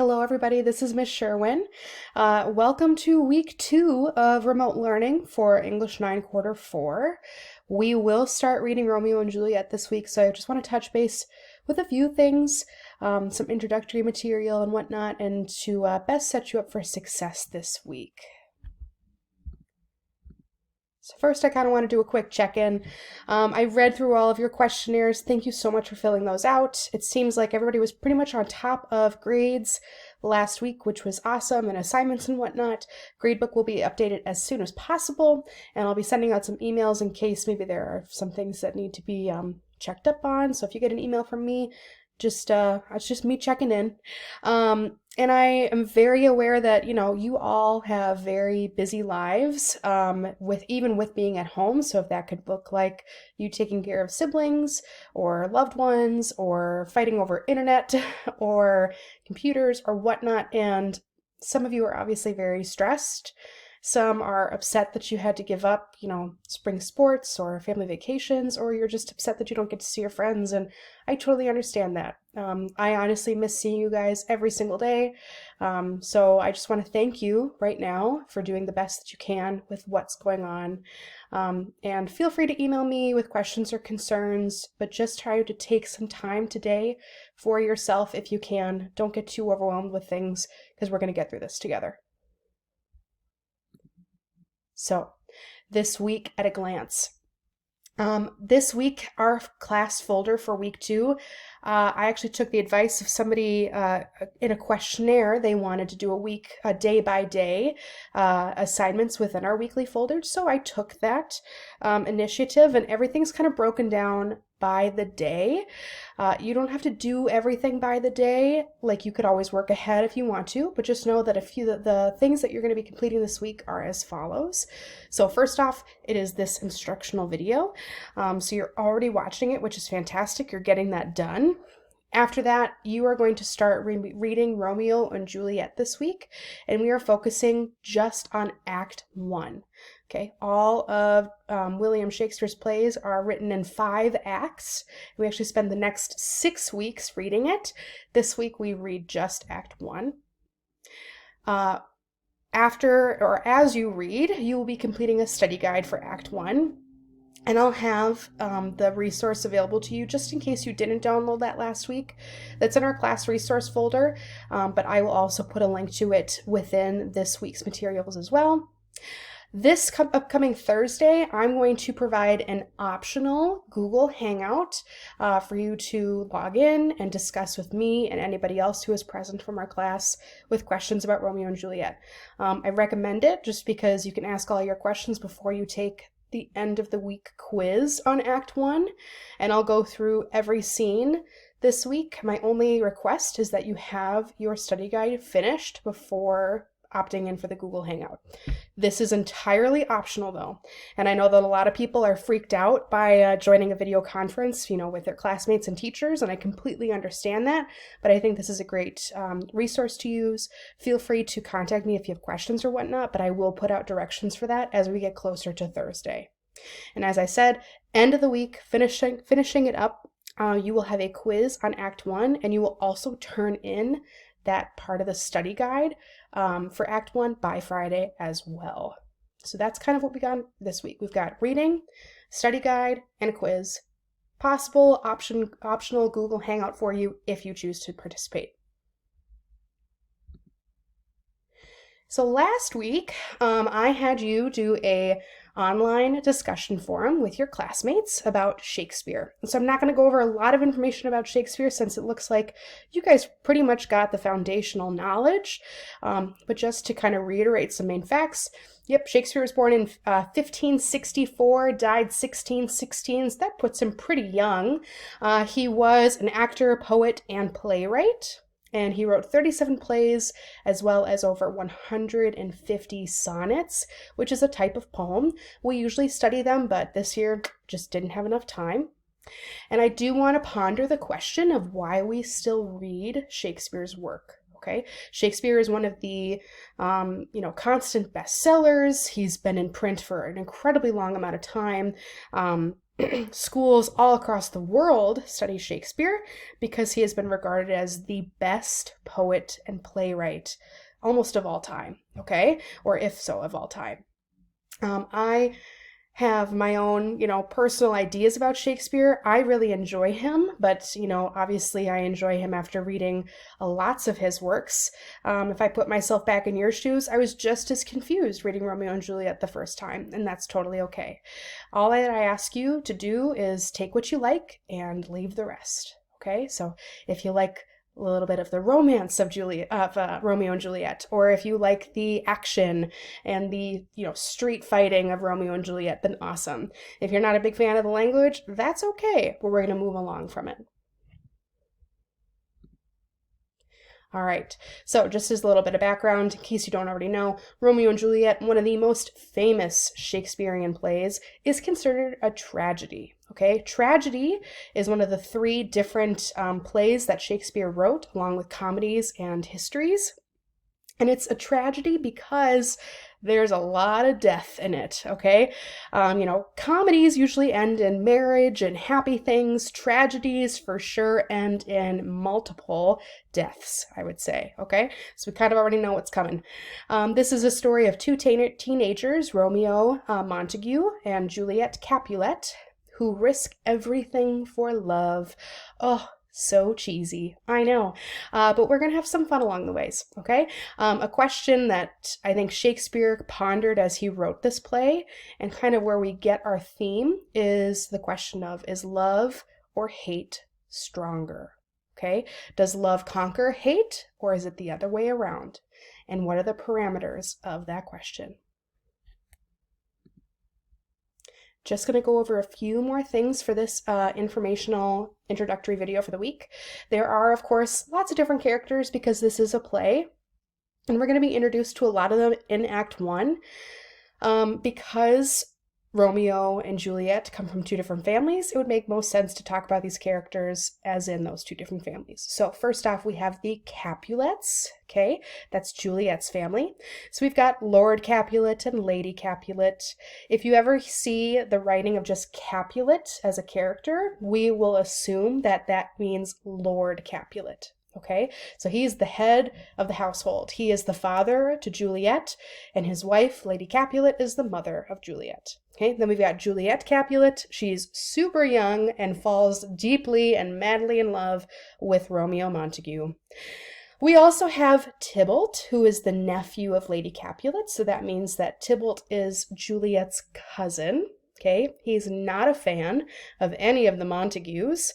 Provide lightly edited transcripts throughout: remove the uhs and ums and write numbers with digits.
Hello, everybody. This is Miss Sherwin. Welcome to week 2 of remote learning for English 9 quarter 4. We will start reading Romeo and Juliet this week, so I just want to touch base with a few things, some introductory material and whatnot, and to best set you up for success this week. So first, I kind of want to do a quick check-in. I read through all of your questionnaires. Thank you so much for filling those out. It seems like everybody was pretty much on top of grades last week, which was awesome, and assignments and whatnot. Gradebook will be updated as soon as possible, and I'll be sending out some emails in case maybe there are some things that need to be checked up on. So if you get an email from me, it's just me checking in. And I am very aware that, you all have very busy lives, with being at home. So if that could look like you taking care of siblings or loved ones or fighting over internet or computers or whatnot, and some of you are obviously very stressed. Some are upset that you had to give up, spring sports or family vacations, or you're just upset that you don't get to see your friends. And I totally understand that. I honestly miss seeing you guys every single day. So I just want to thank you right now for doing the best that you can with what's going on. And feel free to email me with questions or concerns, but just try to take some time today for yourself if you can. Don't get too overwhelmed with things because we're going to get through this together. So, this week at a glance. This week, our class folder for week 2, I actually took the advice of somebody in a questionnaire. They wanted to do a day-by-day assignments within our weekly folder. So I took that initiative, and everything's kind of broken down by the day. You don't have to do everything by the day. Like, you could always work ahead if you want to, but just know that a few of the things that you're going to be completing this week are as follows. So first off, it is this instructional video. So you're already watching it, which is fantastic. You're getting that done. After that, you are going to start reading Romeo and Juliet this week, and we are focusing just on Act 1. Okay, all of William Shakespeare's plays are written in 5 acts. We actually spend the next 6 weeks reading it. This week we read just Act 1. As you read, you will be completing a study guide for Act 1. And I'll have the resource available to you just in case you didn't download that last week. That's in our class resource folder, but I will also put a link to it within this week's materials as well. This upcoming Thursday, I'm going to provide an optional Google Hangout for you to log in and discuss with me and anybody else who is present from our class with questions about Romeo and Juliet. I recommend it just because you can ask all your questions before you take the end of the week quiz on Act 1, and I'll go through every scene this week. My only request is that you have your study guide finished before opting in for the Google Hangout. This is entirely optional though, and I know that a lot of people are freaked out by joining a video conference, with their classmates and teachers, and I completely understand that, but I think this is a great resource to use. Feel free to contact me if you have questions or whatnot, but I will put out directions for that as we get closer to Thursday. And as I said, end of the week, finishing it up, you will have a quiz on Act 1, and you will also turn in that part of the study guide for Act 1 by Friday as well. So that's kind of what we got this week. We've got reading, study guide, and a quiz. Possible optional Google Hangout for you if you choose to participate. So last week, I had you do a online discussion forum with your classmates about Shakespeare. So I'm not going to go over a lot of information about Shakespeare since it looks like you guys pretty much got the foundational knowledge. But just to kind of reiterate some main facts, Shakespeare was born in 1564, died 1616. So that puts him pretty young. He was an actor, poet, and playwright. And he wrote 37 plays as well as over 150 sonnets, which is a type of poem. We usually study them, but this year just didn't have enough time. And I do want to ponder the question of why we still read Shakespeare's work. Okay, Shakespeare is one of the, constant bestsellers. He's been in print for an incredibly long amount of time. Schools all across the world study Shakespeare because he has been regarded as the best poet and playwright almost of all time, okay? Or if so, of all time. I have my own, personal ideas about Shakespeare. I really enjoy him, but, obviously I enjoy him after reading lots of his works. If I put myself back in your shoes, I was just as confused reading Romeo and Juliet the first time, and that's totally okay. All that I ask you to do is take what you like and leave the rest. Okay, so if you like a little bit of the romance of Romeo and Juliet, or if you like the action and the street fighting of Romeo and Juliet, then awesome. If you're not a big fan of the language, that's okay, but we're going to move along from it. All right, so just as a little bit of background, in case you don't already know, Romeo and Juliet, one of the most famous Shakespearean plays, is considered a tragedy. Okay, tragedy is one of the three different plays that Shakespeare wrote, along with comedies and histories. And it's a tragedy because there's a lot of death in it, okay? Comedies usually end in marriage and happy things. Tragedies, for sure, end in multiple deaths, I would say, okay? So we kind of already know what's coming. This is a story of two teenagers, Romeo Montague and Juliet Capulet, who risk everything for love. Oh, so cheesy, I know, but we're going to have some fun along the ways, okay? A question that I think Shakespeare pondered as he wrote this play, and kind of where we get our theme, is the question of, is love or hate stronger? Okay? Does love conquer hate, or is it the other way around? And what are the parameters of that question? Just going to go over a few more things for this informational introductory video for the week. There are, of course, lots of different characters because this is a play, and we're going to be introduced to a lot of them in Act 1. Because Romeo and Juliet come from two different families, it would make most sense to talk about these characters as in those two different families. So first off, we have the Capulets, okay? That's Juliet's family. So we've got Lord Capulet and Lady Capulet. If you ever see the writing of just Capulet as a character, we will assume that that means Lord Capulet. Okay, so he's the head of the household. He is the father to Juliet, and his wife, Lady Capulet, is the mother of Juliet. Okay, then we've got Juliet Capulet. She's super young and falls deeply and madly in love with Romeo Montague. We also have Tybalt, who is the nephew of Lady Capulet, so that means that Tybalt is Juliet's cousin. Okay, he's not a fan of any of the Montagues.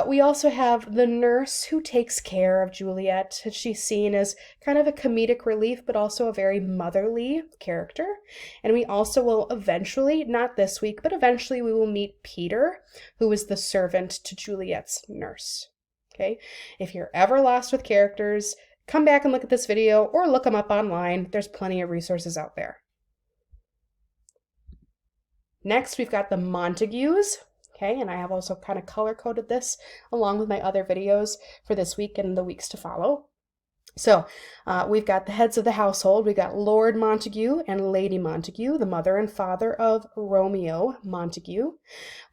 We also have the nurse who takes care of Juliet. She's seen as kind of a comedic relief, but also a very motherly character. And we also will eventually, not this week, but eventually we will meet Peter, who is the servant to Juliet's nurse. Okay? If you're ever lost with characters, come back and look at this video or look them up online. There's plenty of resources out there. Next, we've got the Montagues. Okay, and I have also kind of color-coded this along with my other videos for this week and the weeks to follow. So we've got the heads of the household. We've got Lord Montague and Lady Montague, the mother and father of Romeo Montague.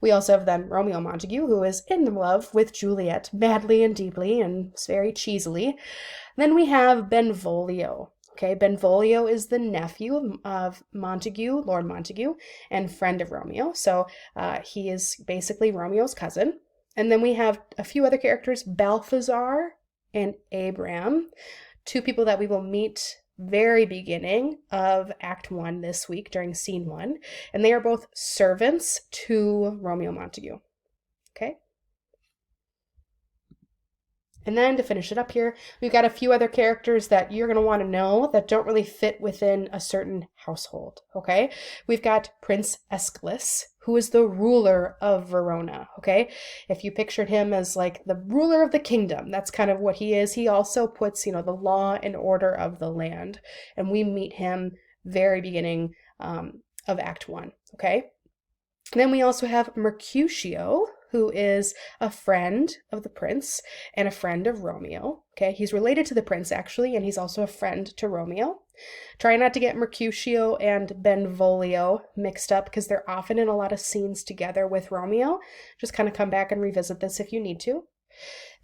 We also have then Romeo Montague, who is in love with Juliet madly and deeply and very cheesily. Then we have Benvolio. Okay, Benvolio is the nephew of Montague, Lord Montague, and friend of Romeo. So he is basically Romeo's cousin. And then we have a few other characters, Balthazar and Abram, two people that we will meet very beginning of Act 1 this week during Scene 1. And they are both servants to Romeo Montague. Okay? And then to finish it up here, we've got a few other characters that you're going to want to know that don't really fit within a certain household, okay? We've got Prince Aeschylus, who is the ruler of Verona, okay? If you pictured him as like the ruler of the kingdom, that's kind of what he is. He also puts, the law and order of the land. And we meet him very beginning of Act 1, okay? And then we also have Mercutio, who is a friend of the prince and a friend of Romeo. Okay, he's related to the prince actually, and he's also a friend to Romeo. Try not to get Mercutio and Benvolio mixed up because they're often in a lot of scenes together with Romeo. Just kind of come back and revisit this if you need to.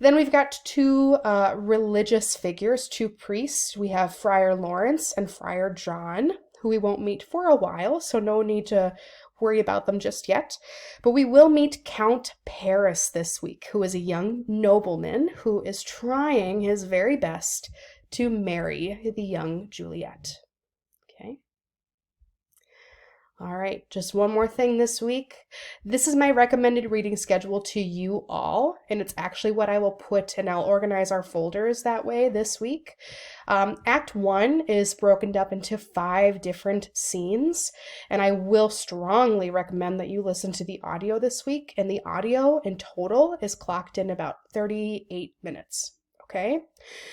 Then we've got two religious figures, two priests. We have Friar Lawrence and Friar John, who we won't meet for a while, so no need to worry about them just yet. But we will meet Count Paris this week, who is a young nobleman who is trying his very best to marry the young Juliet. Okay. All right, just one more thing this week. This is my recommended reading schedule to you all, and it's actually what I will put, and I'll organize our folders that way this week. Act 1 is broken up into 5 different scenes, and I will strongly recommend that you listen to the audio this week, and the audio in total is clocked in about 38 minutes. Okay,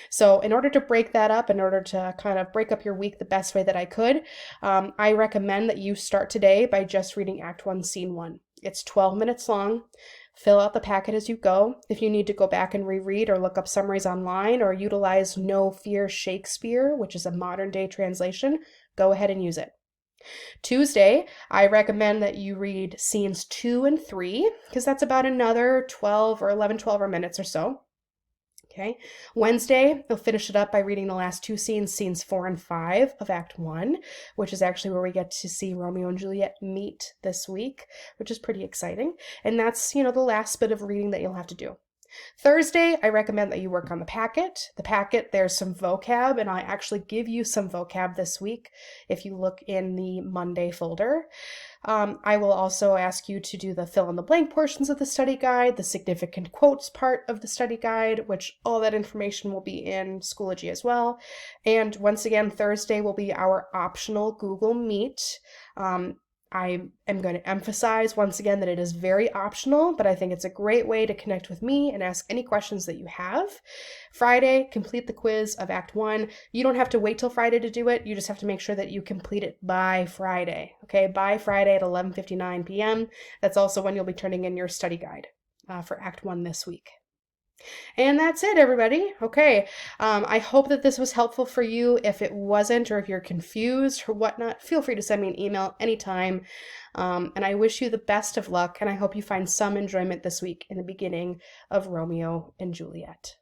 so in order to break that up, in order to kind of break up your week the best way that I could, I recommend that you start today by just reading Act 1, Scene 1. It's 12 minutes long. Fill out the packet as you go. If you need to go back and reread or look up summaries online or utilize No Fear Shakespeare, which is a modern day translation, go ahead and use it. Tuesday, I recommend that you read scenes 2 and 3, because that's about another 12 minutes or so. Okay. Wednesday, they'll finish it up by reading the last 2 scenes, scenes 4 and 5 of Act 1, which is actually where we get to see Romeo and Juliet meet this week, which is pretty exciting. And that's, the last bit of reading that you'll have to do. Thursday, I recommend that you work on the packet. The packet, there's some vocab, and I actually give you some vocab this week if you look in the Monday folder. I will also ask you to do the fill-in-the-blank portions of the study guide, the significant quotes part of the study guide, which all that information will be in Schoology as well. And once again, Thursday will be our optional Google Meet. I am going to emphasize once again that it is very optional, but I think it's a great way to connect with me and ask any questions that you have. Friday, complete the quiz of Act 1. You don't have to wait till Friday to do it. You just have to make sure that you complete it by Friday. Okay, by Friday at 11:59 p.m. That's also when you'll be turning in your study guide for Act 1 this week. And that's it, everybody. Okay, I hope that this was helpful for you. If it wasn't, or if you're confused or whatnot, feel free to send me an email anytime. And I wish you the best of luck, and I hope you find some enjoyment this week in the beginning of Romeo and Juliet.